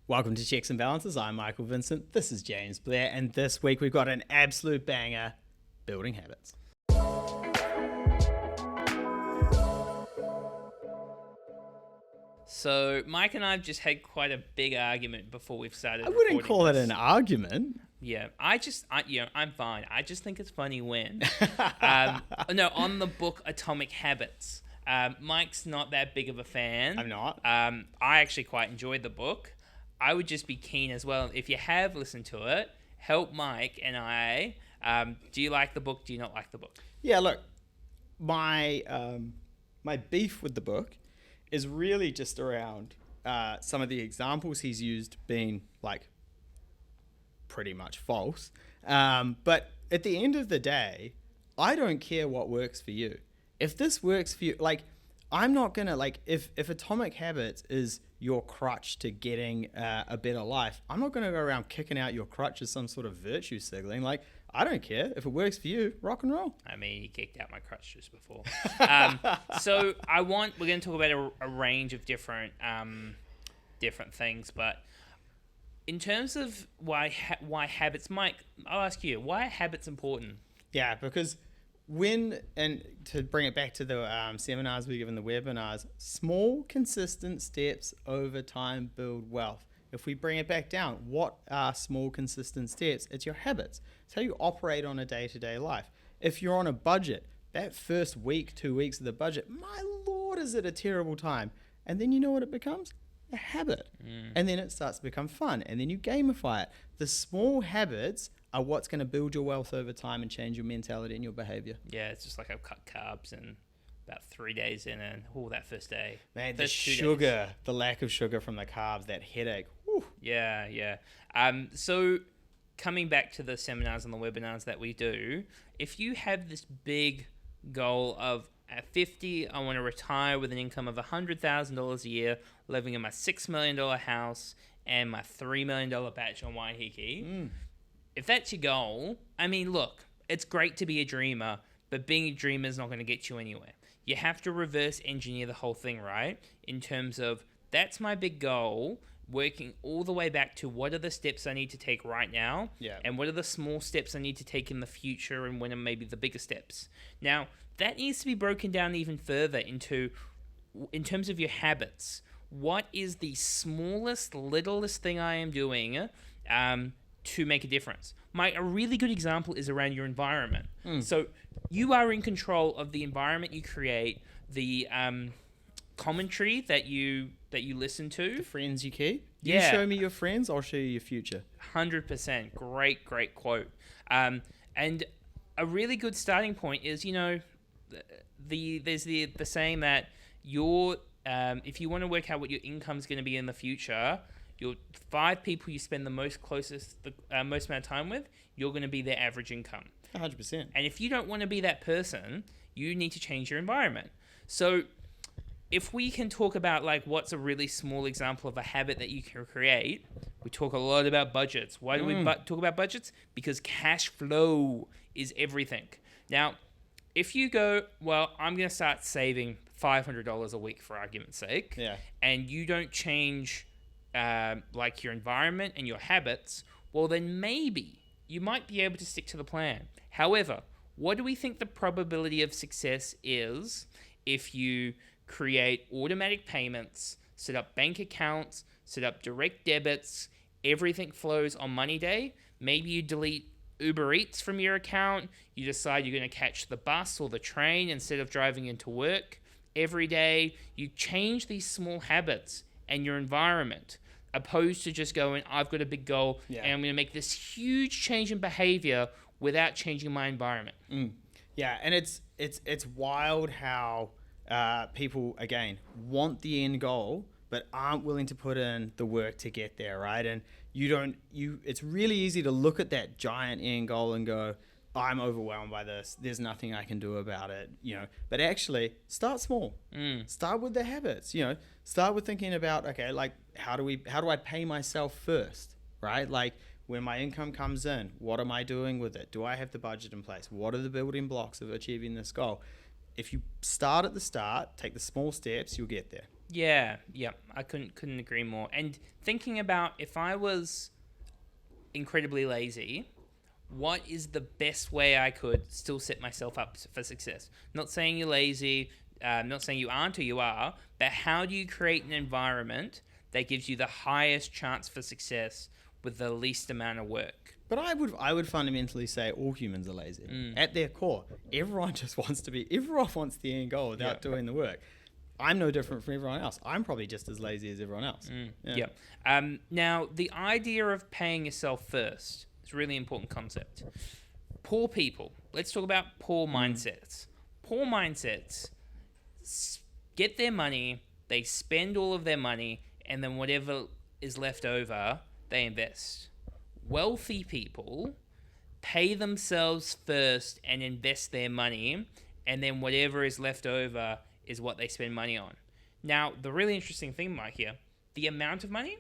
Welcome to Checks and Balances. I'm Michael Vincent. This is James Blair, and this week we've got an absolute banger: building habits. So Mike and I have just had quite a big argument before we've started. I wouldn't recording call it this. an argument. Yeah, I'm fine. I just think it's funny when. No, on the book Atomic Habits. Mike's not that big of a fan. I'm not. I actually quite enjoyed the book. I would just be keen as well. If you have listened to it, help Mike and I. Do you like the book? Do you not like the book? Yeah, look, my beef with the book is really just around some of the examples he's used being like pretty much false. But at the end of the day, I don't care what works for you. If this works for you, like, I'm not gonna, like, if Atomic Habits is your crutch to getting a better life, I'm not gonna go around kicking out your crutch as some sort of virtue signaling. Like, I don't care. If it works for you, rock and roll. I mean, he kicked out my crutch just before. So we're going to talk about a range of different things, but in terms of why habits, Mike, I'll ask you, why are habits important? Yeah, because and to bring it back to the seminars we give in the webinars, small, consistent steps over time build wealth. If we bring it back down, what are small, consistent steps? It's your habits. It's how you operate on a day-to-day life. If you're on a budget, that first week, 2 weeks of the budget, my Lord, is it a terrible time. And then you know what it becomes? A habit. And then it starts to become fun. And then you gamify it. The small habits are what's going to build your wealth over time and change your mentality and your behavior. Yeah, it's just like I've cut carbs and about 3 days in, and that first day. Man, the sugar, the lack of sugar from the carbs, that headache. Whew. Yeah. So coming back to the seminars and the webinars that we do, if you have this big goal of at 50, I want to retire with an income of $100,000 a year, living in my $6 million house and my $3 million bachelor in Waiheke. If that's your goal, I mean, look, it's great to be a dreamer, but being a dreamer is not going to get you anywhere. You have to reverse engineer the whole thing, right? In terms of, that's my big goal, working all the way back to what are the steps I need to take right now, and what are the small steps I need to take in the future, and when are maybe the bigger steps. Now, that needs to be broken down even further in terms of your habits. What is the smallest, littlest thing I am doing to make a difference? A really good example is around your environment. So you are in control of the environment you create, the commentary that you listen to, The friends you keep. Yeah. You show me your friends, I'll show you your future. 100%. Great quote. And a really good starting point is, there's the saying that if you want to work out what your income is going to be in the future, your 5 people you spend the most amount of time with, you're going to be their average income. 100%. And if you don't want to be that person, you need to change your environment. So if we can talk about like what's a really small example of a habit that you can create, we talk a lot about budgets. Why do we talk about budgets? Because cash flow is everything. Now, if you go, well, I'm going to start saving $500 a week for argument's sake, and you don't change like your environment and your habits, well, then maybe you might be able to stick to the plan. However, what do we think the probability of success is if you create automatic payments, set up bank accounts, set up direct debits, everything flows on money day? Maybe you delete Uber Eats from your account, you decide you're going to catch the bus or the train instead of driving into work every day. You change these small habits and your environment, opposed to just going, I've got a big goal and I'm going to make this huge change in behavior without changing my environment. Yeah, and it's wild how people, again, want the end goal but aren't willing to put in the work to get there, right? And it's really easy to look at that giant end goal and go, I'm overwhelmed by this. There's nothing I can do about it, But actually, start small. Start with the habits, Start with thinking about, okay, like how do I pay myself first, right? Like when my income comes in, what am I doing with it? Do I have the budget in place? What are the building blocks of achieving this goal? If you start at the start, take the small steps, you'll get there. Yeah, yeah, I couldn't agree more. And thinking about if I was incredibly lazy, what is the best way I could still set myself up for success? Not saying you're lazy, not saying you aren't or you are, but how do you create an environment that gives you the highest chance for success with the least amount of work? But I would fundamentally say all humans are lazy. At their core, everyone wants the end goal without doing the work. I'm no different from everyone else. I'm probably just as lazy as everyone else. Yeah. Now, the idea of paying yourself first is a really important concept. Poor people. Let's talk about poor mindsets. Poor mindsets get their money, they spend all of their money, and then whatever is left over, they invest. Wealthy people pay themselves first and invest their money, and then whatever is left over is what they spend money on. Now, the really interesting thing, Mike, here, the amount of money,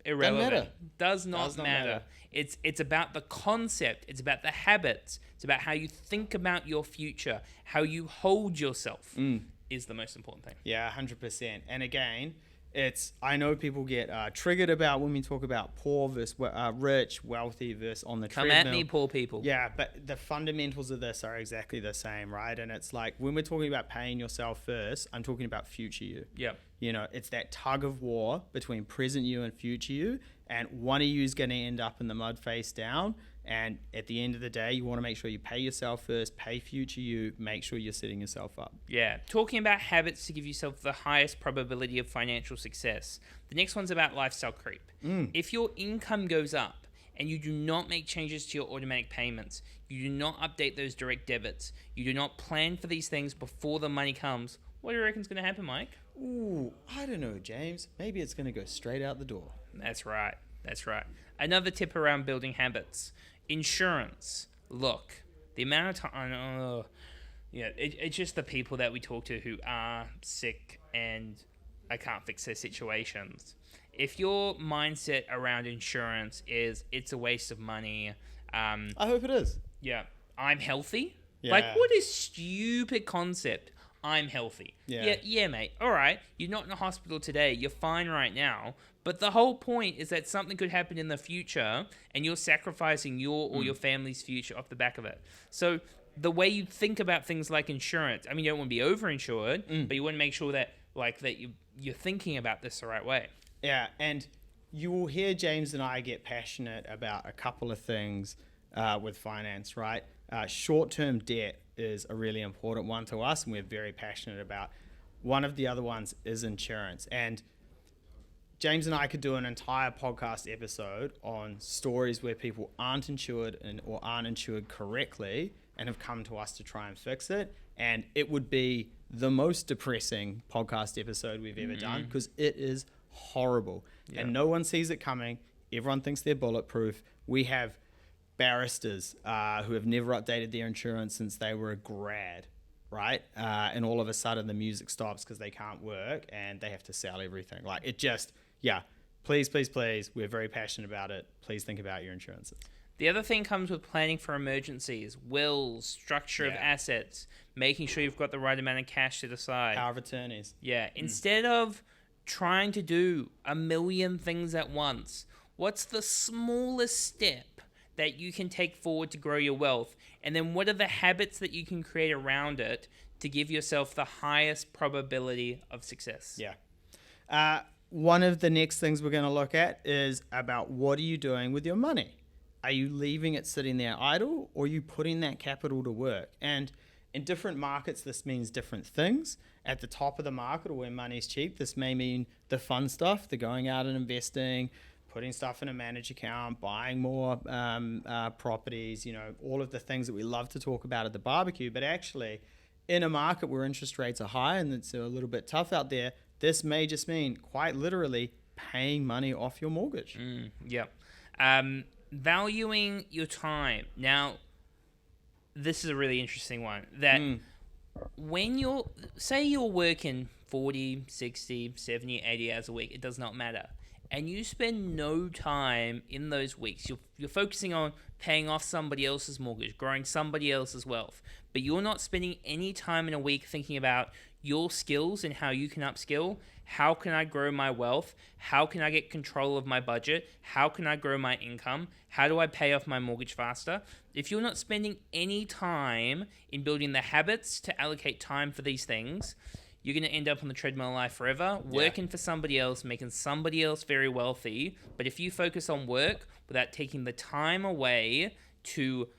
irrelevant. Does not matter. It's about the concept. It's about the habits. It's about how you think about your future, how you hold yourself is the most important thing. Yeah, 100%. And again, I know people get triggered about when we talk about poor versus rich, wealthy versus on the treadmill. Come at me, poor people. Yeah, but the fundamentals of this are exactly the same, right? And it's like when we're talking about paying yourself first, I'm talking about future you. Yeah. You know, it's that tug of war between present you and future you, and one of you is going to end up in the mud face down. And at the end of the day, you want to make sure you pay yourself first, pay future you, make sure you're setting yourself up. Yeah. Talking about habits to give yourself the highest probability of financial success. The next one's about lifestyle creep. If your income goes up and you do not make changes to your automatic payments, you do not update those direct debits, you do not plan for these things before the money comes, what do you reckon is going to happen, Mike? Ooh, I don't know, James. Maybe it's going to go straight out the door. That's right. That's right. Another tip around building habits. Insurance. Look, the amount of time... it's just the people that we talk to who are sick and I can't fix their situations. If your mindset around insurance is it's a waste of money... I hope it is. Yeah. I'm healthy? Yeah. Like, what a stupid concept. I'm healthy. Yeah, mate. All right. You're not in a hospital today. You're fine right now. But the whole point is that something could happen in the future and you're sacrificing your or your family's future off the back of it. So the way you think about things like insurance, I mean, you don't want to be overinsured, but you want to make sure that you're thinking about this the right way. Yeah, and you will hear James and I get passionate about a couple of things with finance, right? Short-term debt is a really important one to us, and we're very passionate about. One of the other ones is insurance. And James and I could do an entire podcast episode on stories where people aren't insured or aren't insured correctly and have come to us to try and fix it. And it would be the most depressing podcast episode we've ever done because it is horrible. Yeah. And no one sees it coming. Everyone thinks they're bulletproof. We have barristers who have never updated their insurance since they were a grad, right? And all of a sudden the music stops because they can't work and they have to sell everything. Like it just... Yeah, please, we're very passionate about it. Please think about your insurances. The other thing comes with planning for emergencies, wills, structure of assets, making sure you've got the right amount of cash to the side. Power of attorneys. Yeah, instead of trying to do a million things at once, what's the smallest step that you can take forward to grow your wealth? And then what are the habits that you can create around it to give yourself the highest probability of success? Yeah. One of the next things we're going to look at is about what are you doing with your money? Are you leaving it sitting there idle or are you putting that capital to work? And in different markets, this means different things. At the top of the market or where money's cheap, this may mean the fun stuff, the going out and investing, putting stuff in a managed account, buying more properties, all of the things that we love to talk about at the barbecue. But actually, in a market where interest rates are high and it's a little bit tough out there, this may just mean, quite literally, paying money off your mortgage. Valuing your time. Now, this is a really interesting one. That when you're working 40, 60, 70, 80 hours a week, it does not matter. And you spend no time in those weeks. You're focusing on paying off somebody else's mortgage, growing somebody else's wealth. But you're not spending any time in a week thinking about your skills and how you can upskill. How can I grow my wealth? How can I get control of my budget? How can I grow my income? How do I pay off my mortgage faster? If you're not spending any time in building the habits to allocate time for these things, you're going to end up on the treadmill of life forever, working for somebody else, making somebody else very wealthy. But if you focus on work without taking the time away to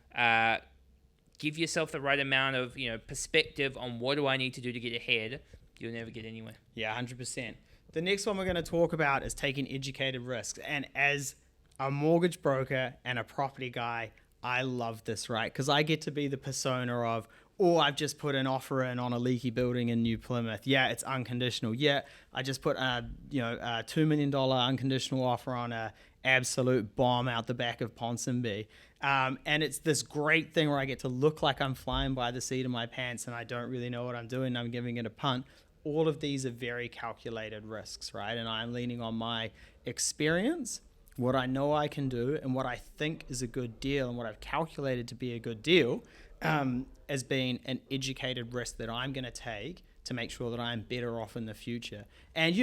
give yourself the right amount of perspective on what do I need to do to get ahead, you'll never get anywhere. Yeah, 100%. The next one we're going to talk about is taking educated risks. And as a mortgage broker and a property guy, I love this, right? Because I get to be the persona of, oh, I've just put an offer in on a leaky building in New Plymouth. Yeah, it's unconditional. Yeah, I just put a $2 million unconditional offer on a absolute bomb out the back of Ponsonby. And it's this great thing where I get to look like I'm flying by the seat of my pants and I don't really know what I'm doing. I'm giving it a punt. All of these are very calculated risks, right? And I'm leaning on my experience, what I know I can do, and what I think is a good deal, and what I've calculated to be a good deal, as being an educated risk that I'm going to take to make sure that I'm better off in the future. And,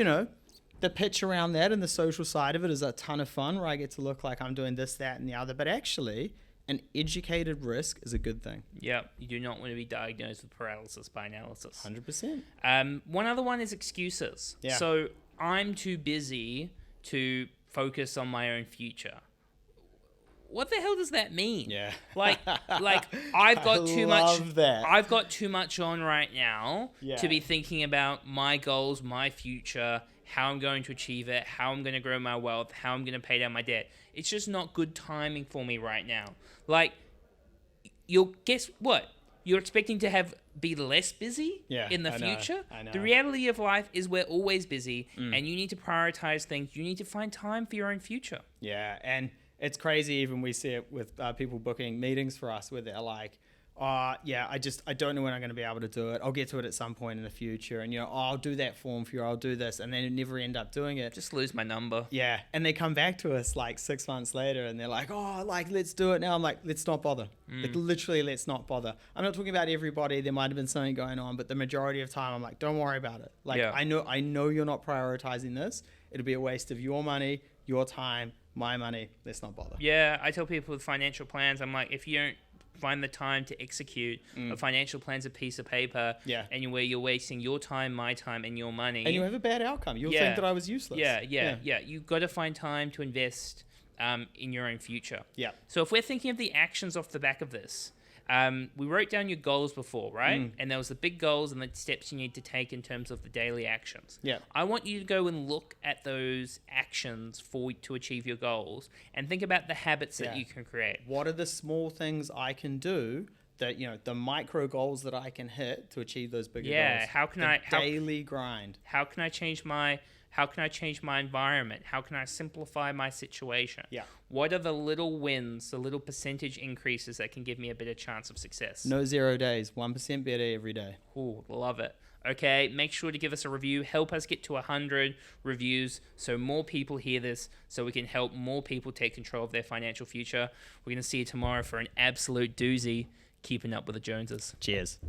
the pitch around that and the social side of it is a ton of fun, where I get to look like I'm doing this, that, and the other. But actually, an educated risk is a good thing. Yeah, you do not want to be diagnosed with paralysis by analysis. 100%. One other one is excuses. Yeah. So I'm too busy to focus on my own future. What the hell does that mean? Yeah. Like I've got too much. That. I've got too much on right now Yeah. to be thinking about my goals, my future, how I'm going to achieve it, how I'm going to grow my wealth, how I'm going to pay down my debt. It's just not good timing for me right now. Like, guess what? You're expecting to be less busy in the future. I know. The reality of life is we're always busy, and you need to prioritize things. You need to find time for your own future. Yeah, and it's crazy. Even we see it with people booking meetings for us where they're like, I don't know when I'm going to be able to do it. I'll get to it at some point in the future. And, I'll do that form for you. I'll do this. And then never end up doing it. Just lose my number. Yeah. And they come back to us like 6 months later and they're like, let's do it now. I'm like, let's not bother. Like, literally, let's not bother. I'm not talking about everybody. There might have been something going on, but the majority of time I'm like, don't worry about it. Like, I know you're not prioritizing this. It'll be a waste of your money, your time, my money. Let's not bother. Yeah. I tell people with financial plans, I'm like, if you don't find the time to execute a financial plan's a piece of paper, and where you're wasting your time, my time, and your money, and you have a bad outcome. You'll think that I was useless. Yeah. You've got to find time to invest in your own future. Yeah. So if we're thinking of the actions off the back of this, we wrote down your goals before, right? And there was the big goals and the steps you need to take in terms of the daily actions. Yeah. I want you to go and look at those actions to achieve your goals and think about the habits that you can create. What are the small things I can do that, the micro goals that I can hit to achieve those bigger goals? Yeah. How can I daily grind? How can I change my environment? How can I simplify my situation? Yeah. What are the little wins, the little percentage increases that can give me a better chance of success? No 0 days, 1% better every day. Ooh, love it. Okay, make sure to give us a review. Help us get to 100 reviews so more people hear this, so we can help more people take control of their financial future. We're going to see you tomorrow for an absolute doozy, keeping up with the Joneses. Cheers.